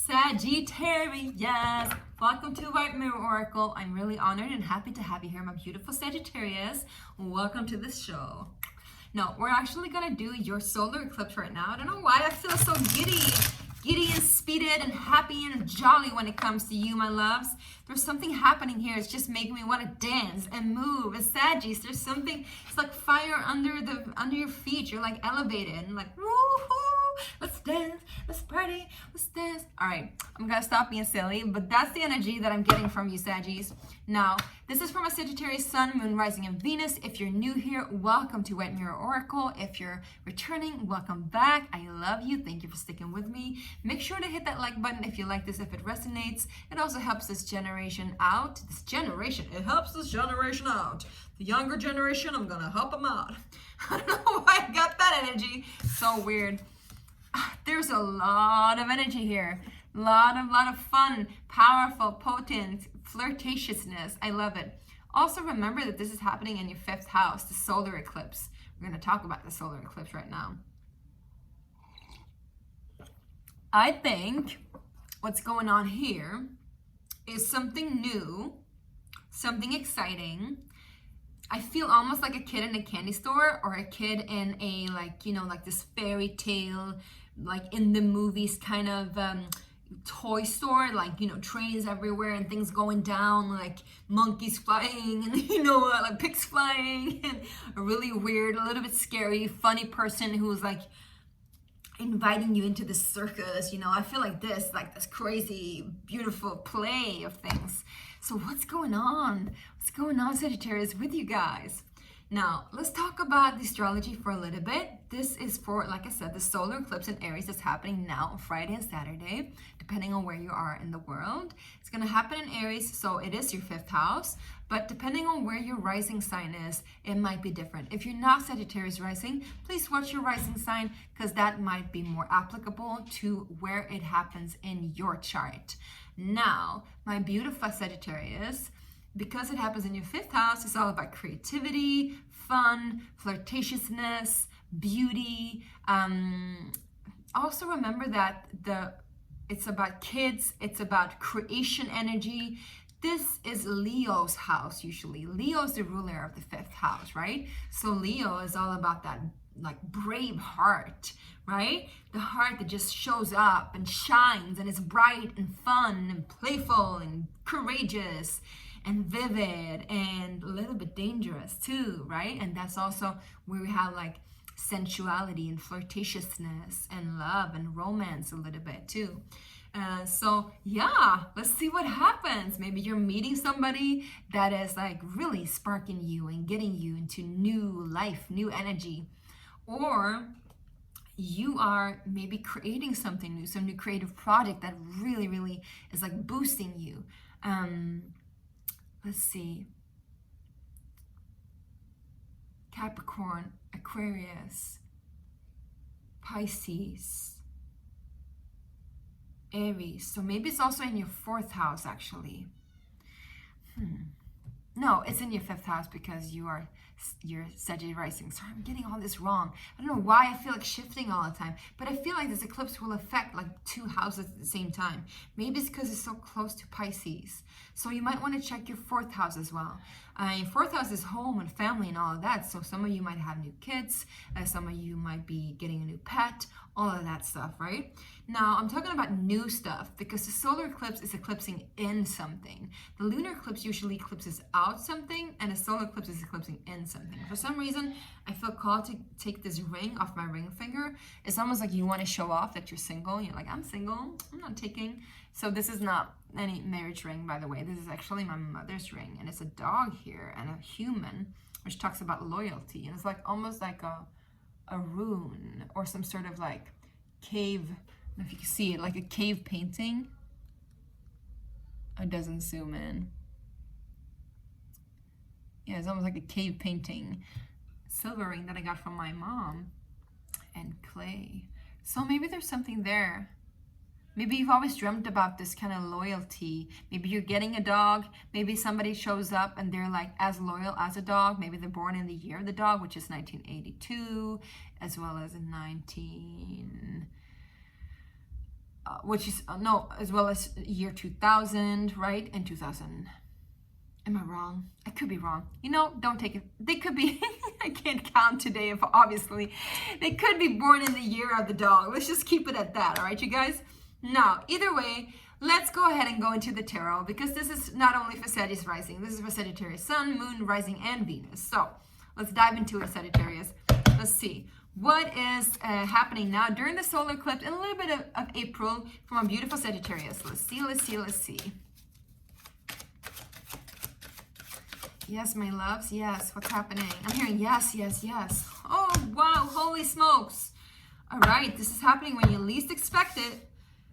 Sagittarius, welcome to White Mirror Oracle. I'm really honored and happy to have you here, my beautiful Sagittarius. Welcome to this show. Now, we're actually gonna do your solar eclipse right now. I don't know why I feel so giddy and speeded and happy and jolly when it comes to you, my loves. There's something happening here. It's just making me want to dance and move. As Saggies, there's something. It's like fire under your feet. You're like elevated and like woohoo! Let's dance. Let's party. Let's dance. All right, I'm gonna stop being silly, but that's the energy that I'm getting from you, Saggies. Now, this is from a Sagittarius Sun, Moon, Rising, and Venus. If you're new here, welcome to White Mirror Oracle. If you're returning, welcome back. I love you. Thank you for sticking with me. Make sure to hit that like button if you like this, if it resonates. It also helps this generation out. It helps this generation out. The younger generation, I'm gonna help them out. I don't know why I got that energy. So weird. There's a lot of energy here. Lot of fun, powerful, potent, flirtatiousness. I love it. Also remember that this is happening in your 5th house, the solar eclipse. We're going to talk about the solar eclipse right now. I think what's going on here is something new, something exciting. I feel almost like a kid in a candy store or a kid in a like this fairy tale, like in the movies kind of toy store, like trains everywhere and things going down, like monkeys flying and like pigs flying, and a really weird, a little bit scary, funny person who's like inviting you into the circus. I feel like this crazy, beautiful play of things. So what's going on? What's going on, Sagittarius, with you guys? Now, let's talk about the astrology for a little bit. This is for, like I said, the solar eclipse in Aries that's happening now on Friday and Saturday, depending on where you are in the world. It's going to happen in Aries, so it is your 5th house. But depending on where your rising sign is, it might be different. If you're not Sagittarius rising, please watch your rising sign because that might be more applicable to where it happens in your chart. Now, my beautiful Sagittarius, because it happens in your 5th house, it's all about creativity, fun, flirtatiousness, beauty. Also remember that it's about kids, it's about creation energy. This is Leo's house usually. Leo's the ruler of the 5th house, right? So Leo is all about that like brave heart, right? The heart that just shows up and shines and is bright and fun and playful and courageous and vivid and a little bit dangerous too, right? And that's also where we have like sensuality and flirtatiousness and love and romance a little bit too. So yeah, let's see what happens. Maybe you're meeting somebody that is like really sparking you and getting you into new life, new energy. Or you are maybe creating something new, some new creative project that really is like boosting you. Let's see. Capricorn, Aquarius, Pisces, Aries. So maybe it's also in your 4th house actually. No, it's in your 5th house because you're Sagittarius rising. Sorry, I'm getting all this wrong. I don't know why I feel like shifting all the time, but I feel like this eclipse will affect like 2 houses at the same time. Maybe it's because it's so close to Pisces. So you might want to check your 4th house as well. Your 4th house is home and family and all of that. So some of you might have new kids. Some of you might be getting a new pet. All of that stuff, right? Now, I'm talking about new stuff because the solar eclipse is eclipsing in something. The lunar eclipse usually eclipses out something, and a solar eclipse is eclipsing in something. For some reason, I feel called to take this ring off my ring finger. It's almost like you want to show off that you're single. You're like, I'm single. I'm not taking. So this is not any marriage ring, by the way. This is actually my mother's ring, and it's a dog here and a human, which talks about loyalty. And it's like almost like a rune or some sort of like cave. I don't know if you can see it, like a cave painting. It doesn't zoom in. Yeah, it's almost like a cave painting. Silver ring that I got from my mom and clay. So maybe there's something there. Maybe you've always dreamt about this kind of loyalty. Maybe you're getting a dog. Maybe somebody shows up and they're like as loyal as a dog. Maybe they're born in the year of the dog, which is 1982, as well as in which is, no, as well as year 2000, right? And 2000. Am I wrong? I could be wrong. You know, don't take it. They could be, I can't count today, obviously. They could be born in the year of the dog. Let's just keep it at that, all right, you guys? Now, either way, let's go ahead and go into the tarot, because this is not only for Sagittarius rising, this is for Sagittarius sun, moon, rising, and Venus. So let's dive into it, Sagittarius. Let's see what is happening now during the solar eclipse and a little bit of April from a beautiful Sagittarius. Let's see, let's see, let's see. Yes, my loves, yes. What's happening? I'm hearing yes, yes, yes. Oh, wow, holy smokes. All right, this is happening when you least expect it.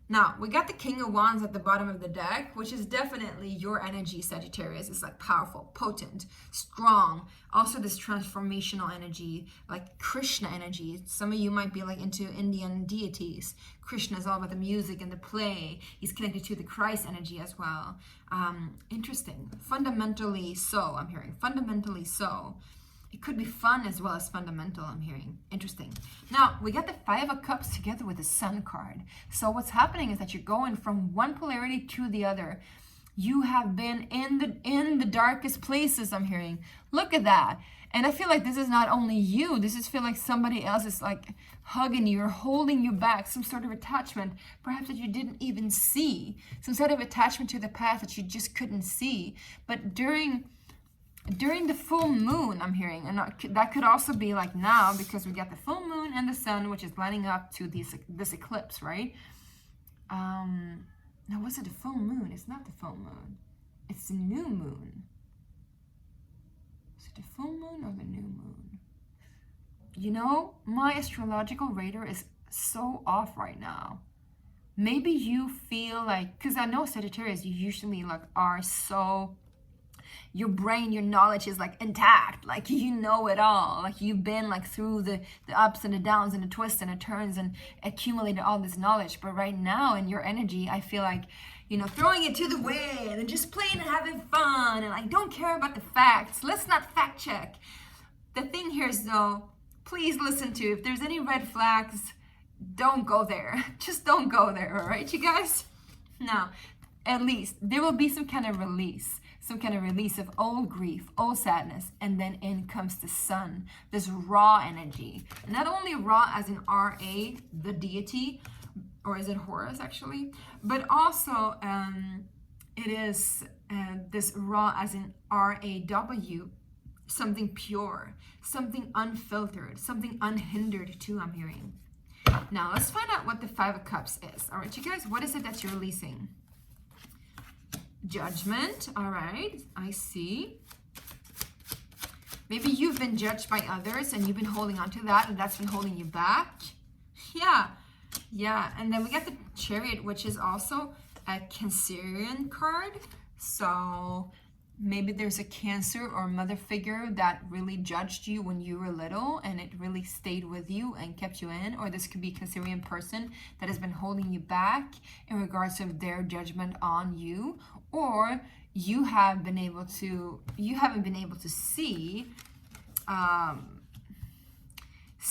Now, we got the King of Wands at the bottom of the deck, which is definitely your energy, Sagittarius. It's like powerful, potent, strong. Also this transformational energy, like Krishna energy. Some of you might be like into Indian deities. Krishna is all about the music and the play. He's connected to the Christ energy as well. Interesting. Fundamentally so, I'm hearing. Fundamentally so. It could be fun as well as fundamental, I'm hearing. Interesting. Now, we got the Five of Cups together with the Sun card. So what's happening is that you're going from one polarity to the other. You have been in the darkest places, I'm hearing. Look at that. And I feel like this is not only you. This is feel like somebody else is like hugging you or holding you back. Some sort of attachment, perhaps that you didn't even see. Some sort of attachment to the past that you just couldn't see. But during the full moon, I'm hearing, and that could also be like now, because we got the full moon and the sun, which is lining up to this eclipse, right? Now, was it the full moon? It's not the full moon. It's the new moon. Is it the full moon or the new moon? You know, my astrological radar is so off right now. Maybe you feel like, because I know Sagittarius, you usually like are so, your brain, your knowledge is like intact, like you know it all, like you've been like through the ups and the downs and the twists and the turns and accumulated all this knowledge. But right now in your energy, I feel like, you know, throwing it to the wind and just playing and having fun and like don't care about the facts. Let's not fact check. The thing here is though, please listen to, if there's any red flags, don't go there. Just don't go there, all right, you guys? Now, at least there will be some kind of release of old grief, old sadness, and then in comes the sun, this raw energy. And not only raw as in R-A, the deity, or is it Horus actually, but also it is this raw as in R-A-W, something pure, something unfiltered, something unhindered too, I'm hearing. Now let's find out what the Five of Cups is. All right, you guys, what is it that you're releasing? Judgment. All right, I see. Maybe you've been judged by others and you've been holding on to that and that's been holding you back. Yeah. And then we got the Chariot, which is also a Cancerian card. So maybe there's a Cancer or mother figure that really judged you when you were little and it really stayed with you and kept you in. Or this could be a Cancerian person that has been holding you back in regards to their judgment on you. Or you haven't been able to see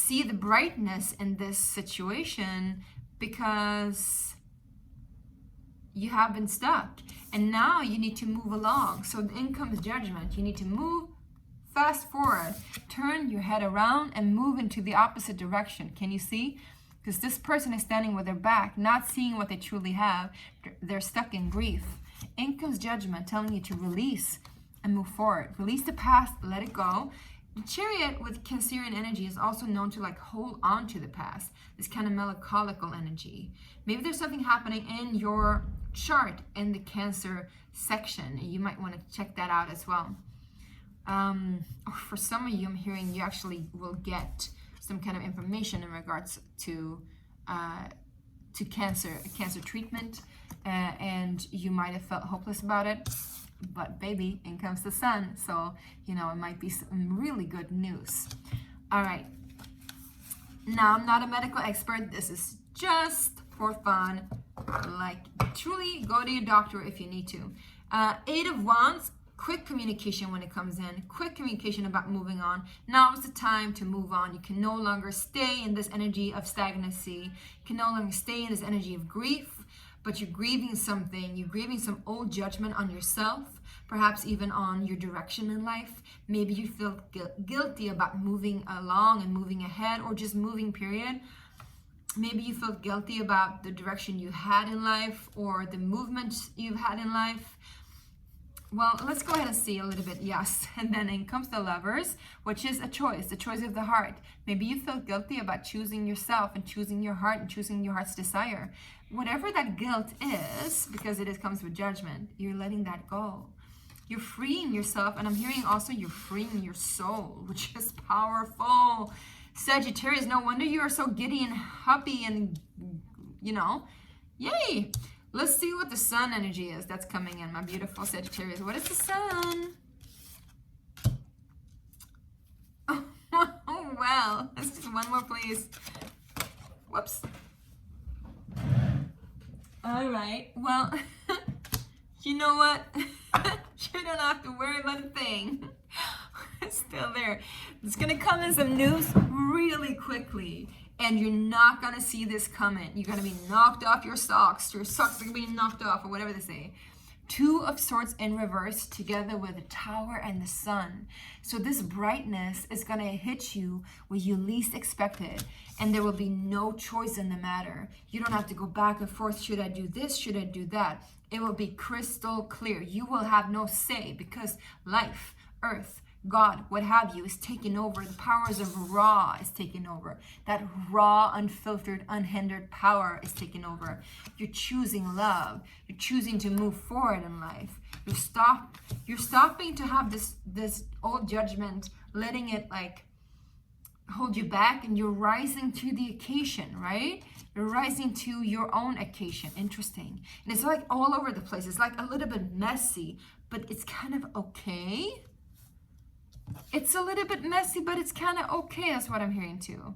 the brightness in this situation because you have been stuck. And now you need to move along. So in comes judgment. You need to move, fast forward, turn your head around and move into the opposite direction. Can you see? Because this person is standing with their back, not seeing what they truly have. They're stuck in grief. In comes judgment, telling you to release and move forward. Release the past, let it go. The Chariot with Cancerian energy is also known to like hold on to the past. This kind of melancholical energy. Maybe there's something happening in your chart in the Cancer section. You might want to check that out as well. Or for some of you, I'm hearing you actually will get some kind of information in regards to cancer, a cancer treatment, and you might have felt hopeless about it, but baby, in comes the sun. So, you know, it might be some really good news. All right. Now, I'm not a medical expert. This is just for fun. Like, truly go to your doctor if you need to. Eight of Wands, quick communication when it comes in, quick communication about moving on. Now is the time to move on. You can no longer stay in this energy of stagnancy. You can no longer stay in this energy of grief, but you're grieving something. You're grieving some old judgment on yourself, perhaps even on your direction in life. Maybe you feel guilty about moving along and moving ahead, or just moving, period. Maybe you feel guilty about the direction you had in life or the movement you've had in life. Well, let's go ahead and see a little bit. Yes. And then in comes the Lovers, which is a choice, the choice of the heart. Maybe you feel guilty about choosing yourself and choosing your heart and choosing your heart's desire. Whatever that guilt is, because it comes with judgment, you're letting that go. You're freeing yourself. And I'm hearing also you're freeing your soul, which is powerful. Sagittarius, no wonder you are so giddy and happy and, you know, yay. Let's see what the Sun energy is that's coming in, my beautiful Sagittarius. What is the Sun? Oh, well, let's just one more, please. Whoops. All right. Well, you know what? You don't have to worry about a thing. It's still there. It's going to come in some news really quickly. And you're not going to see this coming. You're going to be knocked off your socks. Your socks are going to be knocked off, or whatever they say. Two of Swords in reverse together with the Tower and the Sun. So this brightness is going to hit you where you least expect it. And there will be no choice in the matter. You don't have to go back and forth. Should I do this? Should I do that? It will be crystal clear. You will have no say, because life, earth, God, what have you, is taking over. The powers of Ra is taking over. That raw, unfiltered, unhindered power is taking over. You're choosing love. You're choosing to move forward in life. You're stopping to have this old judgment, letting it like hold you back, and you're rising to the occasion, right? You're rising to your own occasion. Interesting. And it's like all over the place. It's like a little bit messy, but it's kind of okay. It's a little bit messy, but it's kind of okay. That's what I'm hearing too.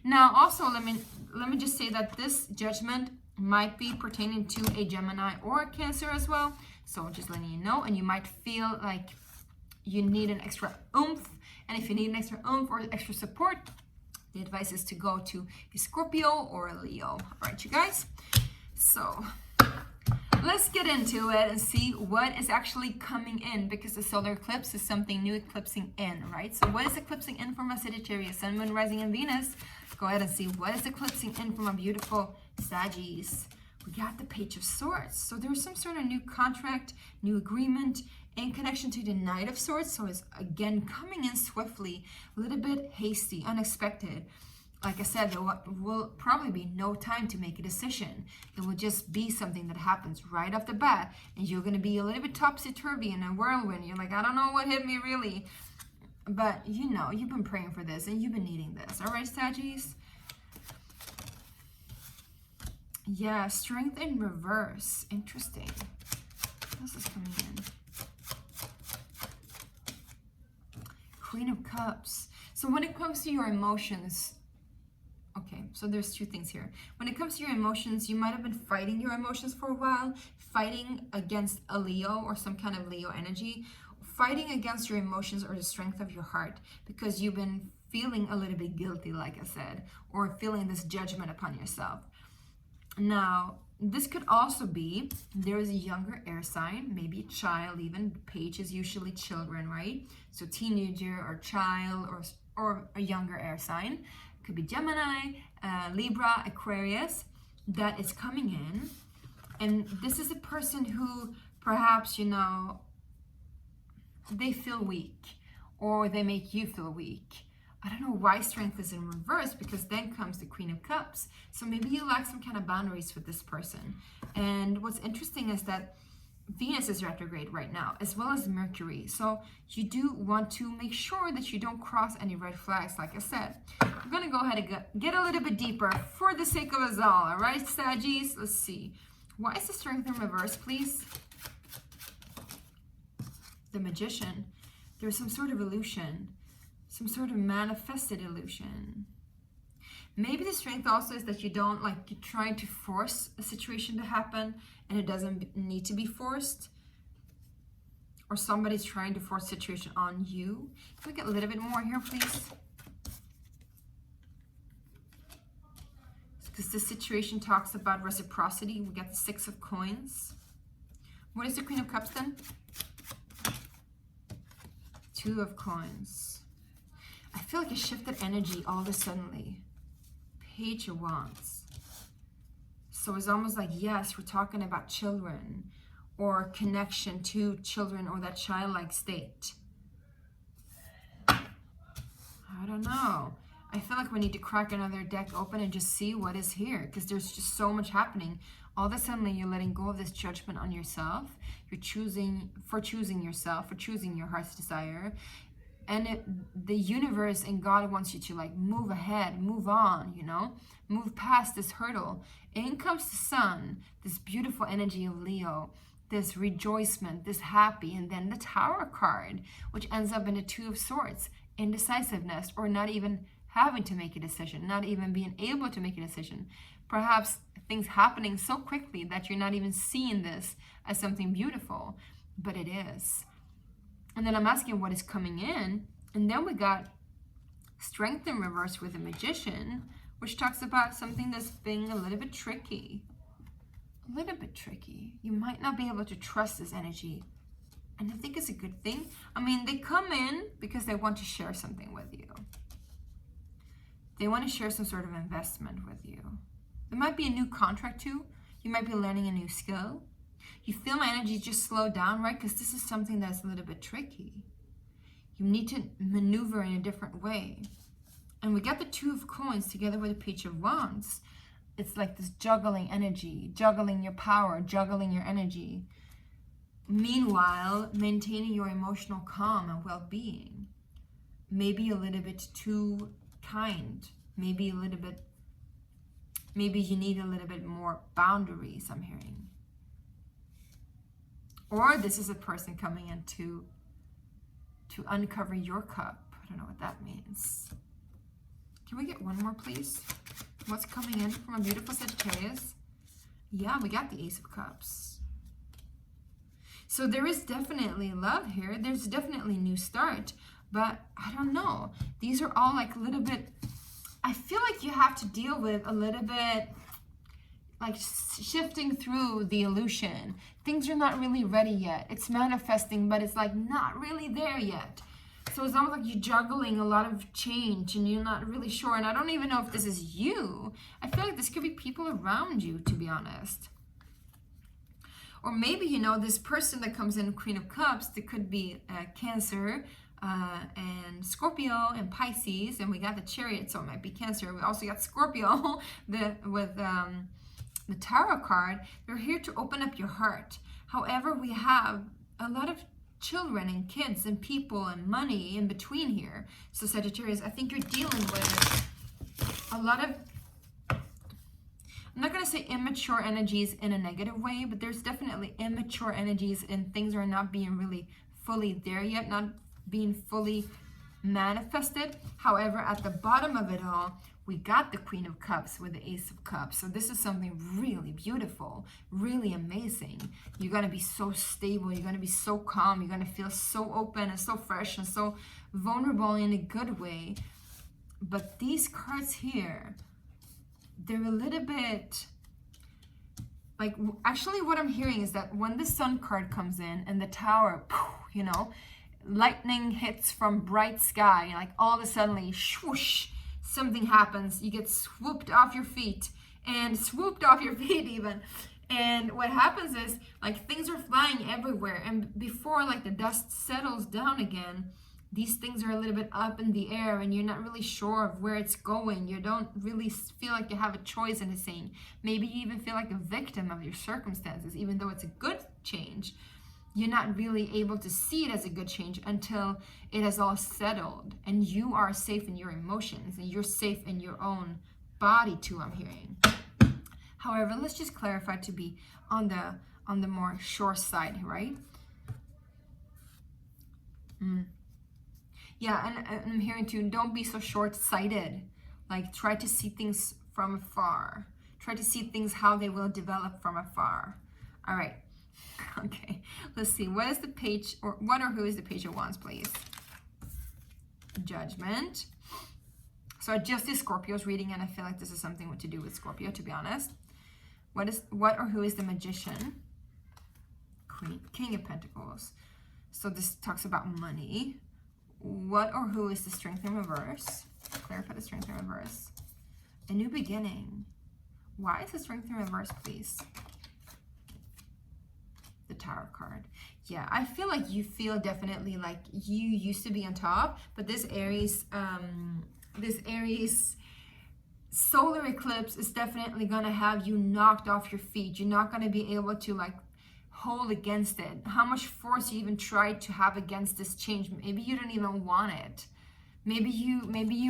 Now, also, let me just say that this judgment might be pertaining to a Gemini or a Cancer as well. So just letting you know, and you might feel like you need an extra oomph. And if you need an extra oomph or extra support, the advice is to go to a Scorpio or a Leo. All right, you guys. So let's get into it and see what is actually coming in, because the solar eclipse is something new eclipsing in, right? So what is eclipsing in from a Sagittarius, Sun, Moon, Rising, and Venus? Go ahead and see what is eclipsing in from a beautiful Saggies. We got the Page of Swords. So there's some sort of new contract, new agreement in connection to the Knight of Swords. So it's again coming in swiftly, a little bit hasty, unexpected. Like I said, there will probably be no time to make a decision. It will just be something that happens right off the bat, and you're going to be a little bit topsy-turvy in a whirlwind. You're like, I don't know what hit me really. But you know, you've been praying for this, and you've been needing this. All right, Saggies? Yeah, Strength in reverse. Interesting. What else is coming in? Queen of Cups. So when it comes to your emotions, okay, so there's two things here. When it comes to your emotions, you might have been fighting your emotions for a while, fighting against a Leo or some kind of Leo energy, fighting against your emotions or the strength of your heart, because you've been feeling a little bit guilty, like I said, or feeling this judgment upon yourself. Now, this could also be, there is a younger air sign, maybe a child even. Page is usually children, right? So teenager or child or a younger air sign. Could be Gemini, Libra, Aquarius, that is coming in. And this is a person who perhaps, you know, they feel weak, or they make you feel weak. I don't know why Strength is in reverse, because then comes the Queen of Cups. So maybe you lack some kind of boundaries with this person. And what's interesting is that Venus is retrograde right now, as well as Mercury. So you do want to make sure that you don't cross any red flags, like I said. I'm going to go ahead and get a little bit deeper for the sake of us all. All right, Saggies? Let's see. Why is the Strength in reverse, please? The Magician. There's some sort of illusion. Some sort of manifested illusion. Maybe the strength also is that you don't, like, you're trying to force a situation to happen and it doesn't need to be forced. or somebody's trying to force situation on you. Can we get a little bit more here, please? Because this situation talks about reciprocity. We got the 6 of Coins. What is the Queen of Cups then? 2 of Coins. I feel like a shifted energy all of a sudden. Page of Wands. So it's almost like, yes, we're talking about children or connection to children or that childlike state. I don't know. I feel like we need to crack another deck open and just see what is here, because there's just so much happening. All of a sudden, you're letting go of this judgment on yourself. You're choosing yourself, for choosing your heart's desire. And the universe and God wants you to like move ahead, move on, you know, move past this hurdle. In comes the sun, this beautiful energy of Leo, this rejoicement, this happy, and then the Tower card, which ends up in the 2 of Swords, indecisiveness, or not even having to make a decision, not even being able to make a decision. Perhaps things happening so quickly that you're not even seeing this as something beautiful, but it is. And then I'm asking what is coming in. And then we got Strength in reverse with the Magician, which talks about something that's being a little bit tricky. A little bit tricky. You might not be able to trust this energy. And I think it's a good thing. I mean, they come in because they want to share something with you. They want to share some sort of investment with you. There might be a new contract too. You might be learning a new skill. You feel my energy just slow down, right? Because this is something that's a little bit tricky. You need to maneuver in a different way. And we got the 2 of Coins together with the Page of Wands. It's like this juggling energy, juggling your power, juggling your energy. Meanwhile, maintaining your emotional calm and well-being. Maybe a little bit too kind. Maybe you need a little bit more boundaries, I'm hearing. Or this is a person coming in to uncover your cup. I don't know what that means. Can we get one more, please? What's coming in from a beautiful Sagittarius? Yeah, we got the Ace of Cups. So there is definitely love here. There's definitely new start. But I don't know. These are all like a little bit... I feel like you have to deal with a little bit... like shifting through the illusion. Things are not really ready yet. It's manifesting, but it's like not really there yet. So it's almost like you're juggling a lot of change and you're not really sure. And I don't even know if this is you. I feel like this could be people around you, to be honest. Or maybe, you know, this person that comes in, Queen of Cups, there could be Cancer and Scorpio and Pisces. And we got the Chariot, so it might be Cancer. We also got Scorpio with the Tarot card. They're here to open up your heart. However, we have a lot of children and kids and people and money in between here. So Sagittarius, I think you're dealing with a lot of, I'm not going to say immature energies in a negative way, but there's definitely immature energies and things are not being really fully there yet, not being fully manifested. However, at the bottom of it all, we got the Queen of Cups with the Ace of Cups. So this is something really beautiful, really amazing. You're going to be so stable. You're going to be so calm. You're going to feel so open and so fresh and so vulnerable in a good way. But these cards here, they're a little bit like, actually what I'm hearing is that when the Sun card comes in and the Tower, you know, lightning hits from bright sky, like all of a sudden, swoosh, something happens. You get swooped off your feet and swooped off your feet even. And what happens is like things are flying everywhere. And before like the dust settles down again, these things are a little bit up in the air and you're not really sure of where it's going. You don't really feel like you have a choice in the scene. Maybe you even feel like a victim of your circumstances, even though it's a good change. You're not really able to see it as a good change until it has all settled and you are safe in your emotions and you're safe in your own body too, I'm hearing. However, let's just clarify to be on the more sure side, right? Yeah, and I'm hearing too, don't be so short-sighted. Like try to see things from afar. Try to see things how they will develop from afar. All right. Okay, let's see. What is the page, or what or who is the Page of Wands, please? Judgment. So I just did Scorpio's reading, and I feel like this is something to do with Scorpio, to be honest. What or who is the Magician? Queen, King of Pentacles. So this talks about money. What or who is the Strength in reverse? Clarify the Strength in reverse. A new beginning. Why is the Strength in reverse, please? The Tower card. Yeah, I feel like you feel definitely like you used to be on top, but this Aries solar eclipse is definitely gonna have you knocked off your feet. You're not gonna be able to like hold against it. How much force you even tried to have against this change? Maybe you don't even want it. Maybe you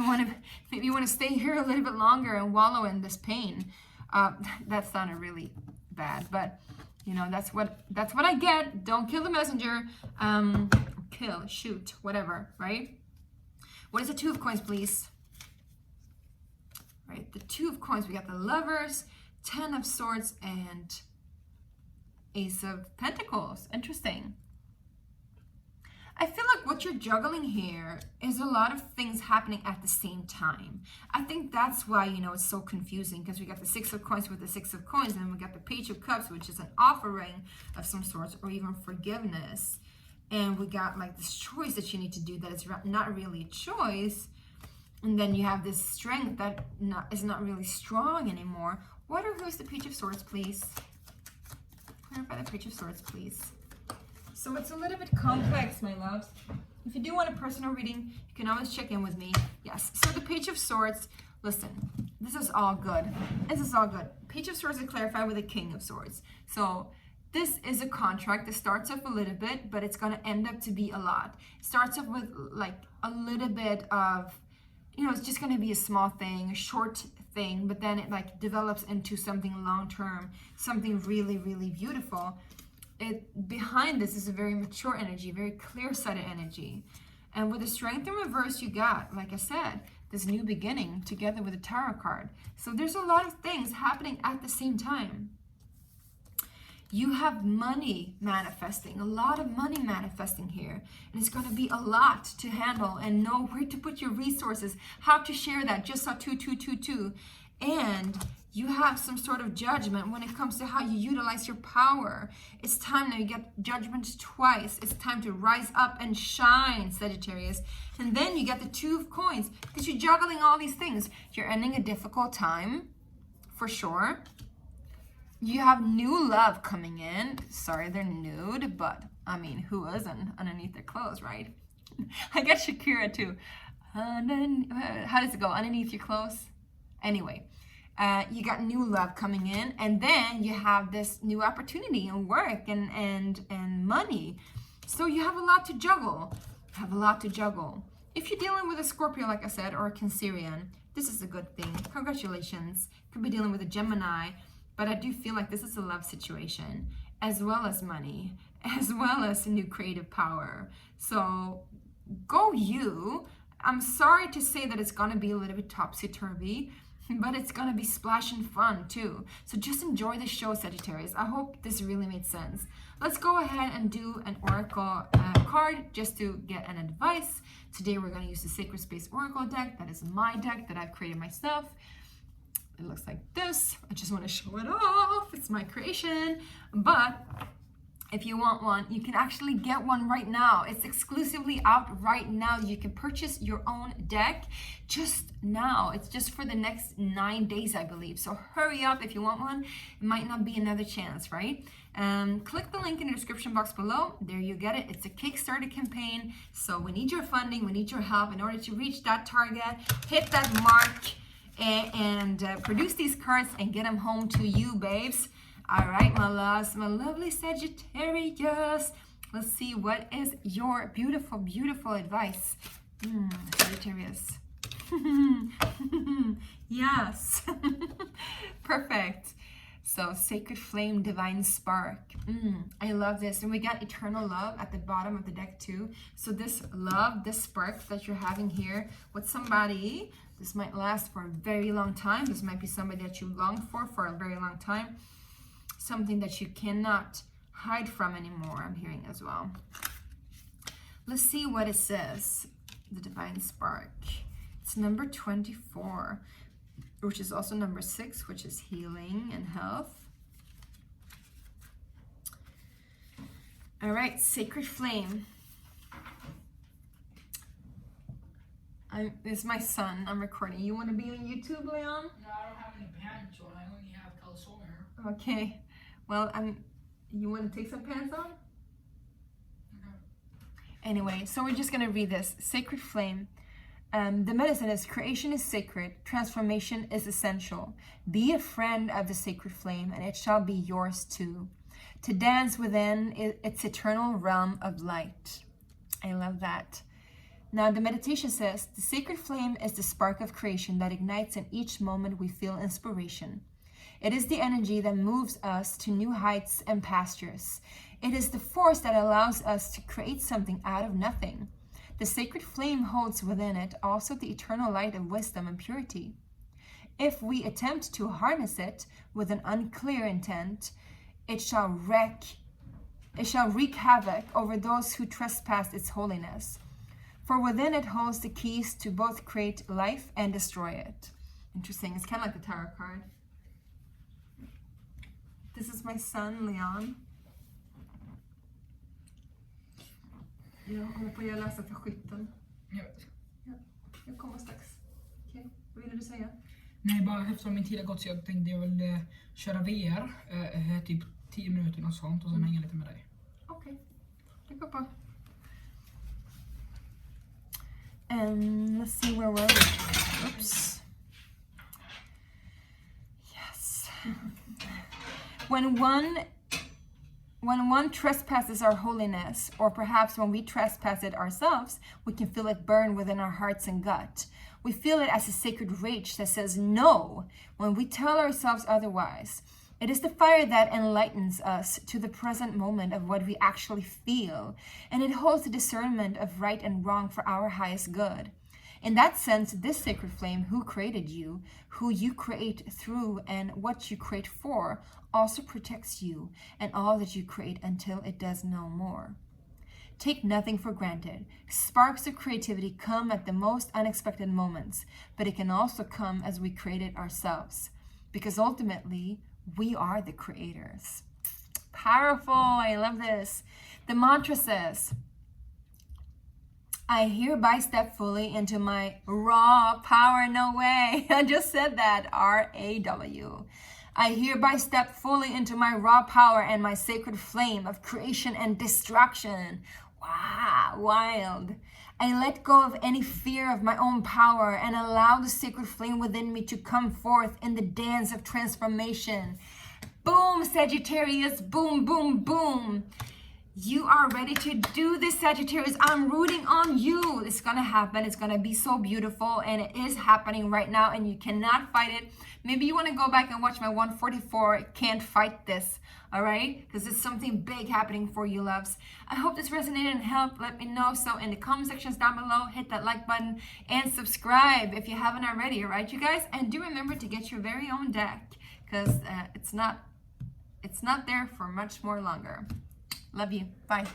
want to stay here a little bit longer and wallow in this pain. That sounded really bad, but you know, that's what I get. Don't kill the messenger. Kill, shoot, whatever, right? What is the Two of Coins, please? Right, the Two of Coins. We got the Lovers, Ten of Swords, and Ace of Pentacles. Interesting. I feel like what you're juggling here is a lot of things happening at the same time. I think that's why, you know, it's so confusing, because we got the Six of Coins with the Six of Coins, and then we got the Page of Cups, which is an offering of some sorts, or even forgiveness. And we got like this choice that you need to do that is not really a choice. And then you have this strength that is not really strong anymore. What or who is the Page of Swords, please? Clarify the Page of Swords, please. So it's a little bit complex, my loves. If you do want a personal reading, you can always check in with me. Yes, so the Page of Swords, listen, this is all good. This is all good. Page of Swords is clarified with the King of Swords. So this is a contract that starts off a little bit, but it's going to end up to be a lot. It starts off with like a little bit of, you know, it's just going to be a small thing, a short thing, but then it like develops into something long-term, something really, really beautiful. Behind this is a very mature energy, very clear-sighted energy. And with the Strength in reverse, you got, like I said, this new beginning together with the Tarot card. So there's a lot of things happening at the same time. You have money manifesting, a lot of money manifesting here. And it's going to be a lot to handle and know where to put your resources, how to share that. Just saw 2222. And you have some sort of judgment when it comes to how you utilize your power. It's time now. You get judgment twice. It's time to rise up and shine, Sagittarius. And then you get the Two of Coins, because you're juggling all these things. You're ending a difficult time, for sure. You have new love coming in. Sorry, they're nude, but I mean, who isn't underneath their clothes, right? I get Shakira too. How does it go? Underneath your clothes? Anyway. You got new love coming in, and then you have this new opportunity and work and money. So you have a lot to juggle. Have a lot to juggle. If you're dealing with a Scorpio, like I said, or a Cancerian, this is a good thing. Congratulations. Could be dealing with a Gemini, but I do feel like this is a love situation, as well as money, as well as a new creative power. So go you. I'm sorry to say that it's going to be a little bit topsy-turvy, but it's going to be splashing fun too. So just enjoy the show, Sagittarius. I hope this really made sense. Let's go ahead and do an Oracle card just to get an advice. Today we're going to use the Sacred Space Oracle deck. That is my deck that I've created myself. It looks like this. I just want to show it off. It's my creation. But if you want one, you can actually get one right now. It's exclusively out right now. You can purchase your own deck just now. It's just for the next 9 days, I believe. So hurry up if you want one. It might not be another chance, right? Click the link in the description box below. There you get it. It's a Kickstarter campaign. So we need your funding. We need your help in order to reach that target, hit that mark, and produce these cards and get them home to you, babes. All right, my loves, my lovely Sagittarius. Let's see, what is your beautiful, beautiful advice? Sagittarius. Yes. Perfect. So, Sacred Flame, Divine Spark. I love this. And we got Eternal Love at the bottom of the deck too. So this love, this spark that you're having here with somebody, this might last for a very long time. This might be somebody that you longed for a very long time. Something that you cannot hide from anymore, I'm hearing as well. Let's see what it says. The Divine Spark. It's number 24, which is also number 6, which is healing and health. All right, Sacred Flame. This is my son. I'm recording. You want to be on YouTube, Leon? No, I don't have any pants on. I only have calzones. Okay. Well, you want to take some pants on? Okay. Anyway, so we're just going to read this. Sacred Flame. The medicine is creation is sacred, transformation is essential. Be a friend of the sacred flame, and it shall be yours too. To dance within its eternal realm of light. I love that. Now the meditation says, the sacred flame is the spark of creation that ignites in each moment we feel inspiration. It is the energy that moves us to new heights and pastures. It is the force that allows us to create something out of nothing. The sacred flame holds within it also the eternal light of wisdom and purity. If we attempt to harness it with an unclear intent, it shall wreak havoc over those who trespass its holiness. For within it holds the keys to both create life and destroy it. Interesting. It's kind of like the tarot card. This is my son, Leon. Jag håller på att läsa för skytten. Jag vet. Ja, jag kommer strax. Okej, vad ville du säga? Nej, bara eftersom min tid har gått så jag tänkte jag vill köra VR. Typ 10 minuter och sånt och sen hänga lite med dig. Okej, det går bra. Let's see, where were we? Oops. Yes. When one trespasses our holiness, or perhaps when we trespass it ourselves, we can feel it burn within our hearts and gut. We feel it as a sacred rage that says no when we tell ourselves otherwise. It is the fire that enlightens us to the present moment of what we actually feel, and it holds the discernment of right and wrong for our highest good. In that sense, this sacred flame, who created you, who you create through, and what you create for, also protects you and all that you create until it does no more. Take nothing for granted. Sparks of creativity come at the most unexpected moments, but it can also come as we create it ourselves, because ultimately, we are the creators. Powerful. I love this. The mantra says, I hereby step fully into my raw power. No way. I just said that. R-A-W. I hereby step fully into my raw power and my sacred flame of creation and destruction. Wow, wild. I let go of any fear of my own power and allow the sacred flame within me to come forth in the dance of transformation. Boom, Sagittarius. Boom, boom, boom. You are ready to do this, Sagittarius. I'm rooting on you. It's going to happen. It's going to be so beautiful, and it is happening right now, and you cannot fight it. Maybe you want to go back and watch my 144 Can't Fight This, all right? Because it's something big happening for you, loves. I hope this resonated and helped. Let me know. So in the comment sections down below, hit that like button and subscribe if you haven't already, all right, you guys? And do remember to get your very own deck, because it's not there for much more longer. Love you. Bye.